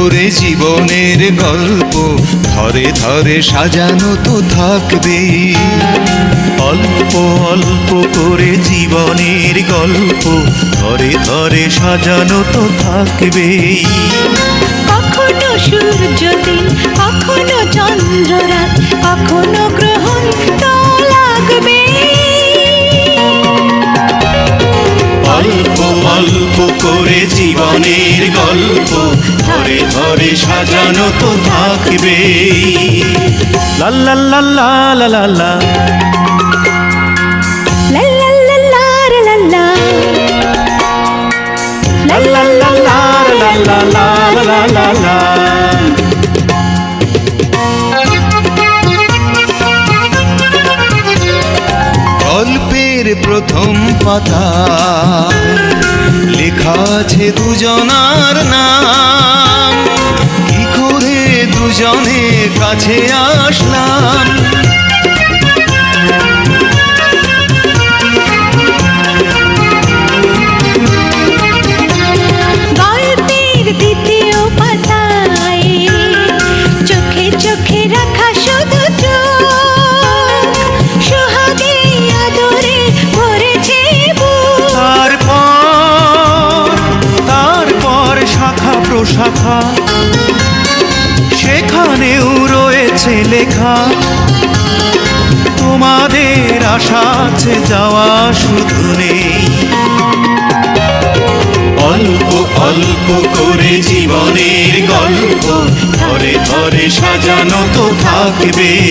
করে জীবনের গল্প ধরে ধরে সাজানো তো থাকবেই। অল্প অল্প করে জীবনের গল্প ধরে ধরে সাজানো তো থাকবেই। কখনো সূর্যদিন, কখনো চন্দ্ররাত, কখনো গ্রহণ তো লাগবে। অল্প অল্প করে জীবনের গল্প ধরে ধরে সাজানো তো থাকবেই। লা লা লা লা লা লা লা। লা লা লা লা লা লা। লা লা লা লা লা লা লা লা লা লা। গল্পের প্রথম পাতা লেখা আছে দুজনার নাম। কি করে দুজনে কাছে আসলাম, গল্পের দ্বিতীয় পাতায় চোখে চোখে রাখা শুধু চোখ, সোহাগে আদরে ভরেছে বুক। তারপর শাখা প্রশাখা সেখানেও রয়েছে লেখা। তোমাদের আশা আছে, যাওয়া শুধু নেই। অল্প অল্প করে জীবনের গল্প ধরে ধরে সাজানো তো থাকবেই।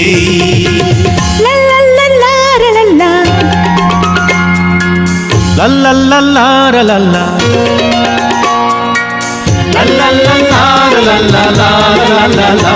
লা লা লা লা লা লা। লা লা লা লা লা লা। লা লা লা লা লা লা লা লা লা।